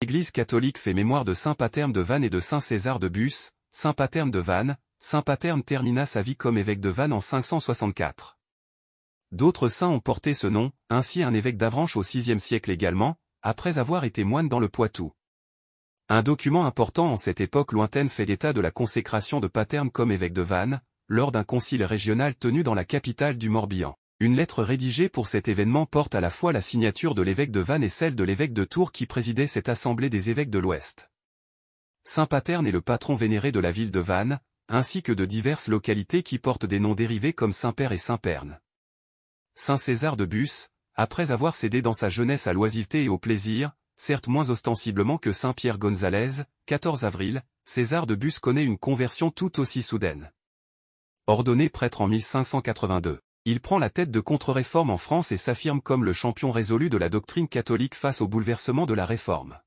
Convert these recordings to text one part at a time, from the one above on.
L'Église catholique fait mémoire de saint Paterne de Vannes et de saint César de Bus. Saint Paterne de Vannes, saint Paterne termina sa vie comme évêque de Vannes en 564. D'autres saints ont porté ce nom, ainsi un évêque d'Avranches au VIe siècle également, après avoir été moine dans le Poitou. Un document important en cette époque lointaine fait état de la consécration de Paterne comme évêque de Vannes, lors d'un concile régional tenu dans la capitale du Morbihan. Une lettre rédigée pour cet événement porte à la fois la signature de l'évêque de Vannes et celle de l'évêque de Tours qui présidait cette assemblée des évêques de l'Ouest. Saint Paterne est le patron vénéré de la ville de Vannes, ainsi que de diverses localités qui portent des noms dérivés comme Saint-Père et Saint-Perne. Saint César de Bus, après avoir cédé dans sa jeunesse à l'oisiveté et au plaisir, certes moins ostensiblement que Saint Pierre Gonzalez, 14 avril, César de Bus connaît une conversion tout aussi soudaine. Ordonné prêtre en 1582. Il prend la tête de contre-réforme en France et s'affirme comme le champion résolu de la doctrine catholique face au bouleversement de la Réforme.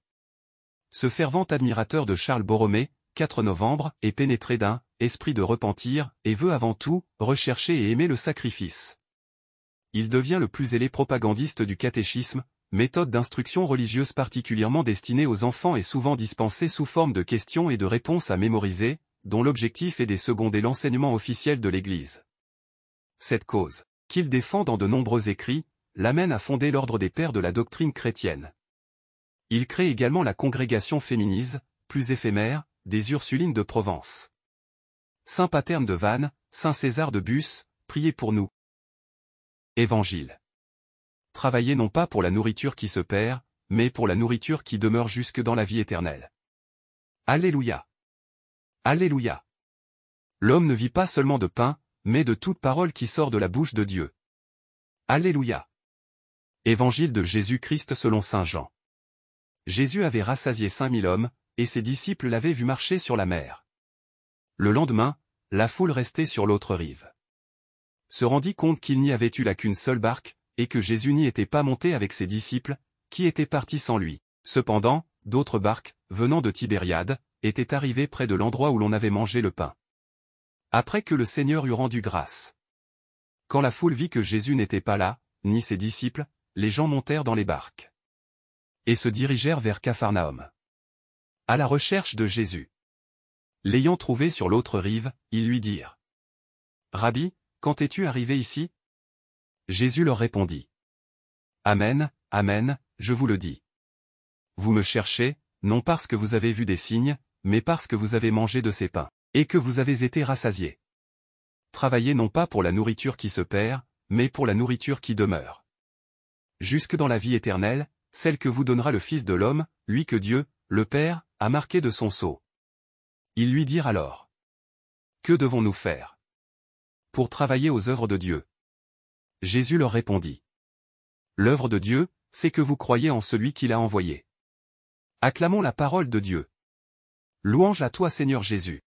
Ce fervent admirateur de Charles Borromée, 4 novembre, est pénétré d'un esprit de repentir et veut avant tout rechercher et aimer le sacrifice. Il devient le plus zélé propagandiste du catéchisme, méthode d'instruction religieuse particulièrement destinée aux enfants et souvent dispensée sous forme de questions et de réponses à mémoriser, dont l'objectif est de seconder l'enseignement officiel de l'Église. Cette cause, qu'il défend dans de nombreux écrits, l'amène à fonder l'ordre des pères de la doctrine chrétienne. Il crée également la congrégation féminise, plus éphémère, des Ursulines de Provence. Saint Paterne de Vannes, Saint César de Bus, priez pour nous. Évangile. Travaillez non pas pour la nourriture qui se perd, mais pour la nourriture qui demeure jusque dans la vie éternelle. Alléluia. Alléluia. L'homme ne vit pas seulement de pain, mais de toute parole qui sort de la bouche de Dieu. Alléluia. Évangile de Jésus-Christ selon saint Jean. Jésus avait rassasié 5000 hommes, et ses disciples l'avaient vu marcher sur la mer. Le lendemain, la foule restait sur l'autre rive. Se rendit compte qu'il n'y avait eu là qu'une seule barque, et que Jésus n'y était pas monté avec ses disciples, qui étaient partis sans lui. Cependant, d'autres barques, venant de Tibériade, étaient arrivées près de l'endroit où l'on avait mangé le pain. Après que le Seigneur eut rendu grâce. Quand la foule vit que Jésus n'était pas là, ni ses disciples, les gens montèrent dans les barques. Et se dirigèrent vers Capharnaüm. À la recherche de Jésus. L'ayant trouvé sur l'autre rive, ils lui dirent. Rabbi, quand es-tu arrivé ici? Jésus leur répondit. Amen, amen, je vous le dis. Vous me cherchez, non parce que vous avez vu des signes, mais parce que vous avez mangé de ces pains, et que vous avez été rassasiés. Travaillez non pas pour la nourriture qui se perd, mais pour la nourriture qui demeure. Jusque dans la vie éternelle, celle que vous donnera le Fils de l'homme, lui que Dieu, le Père, a marqué de son sceau. Ils lui dirent alors. Que devons-nous faire pour travailler aux œuvres de Dieu? Jésus leur répondit. L'œuvre de Dieu, c'est que vous croyez en celui qui l'a envoyé. Acclamons la parole de Dieu. Louange à toi Seigneur Jésus.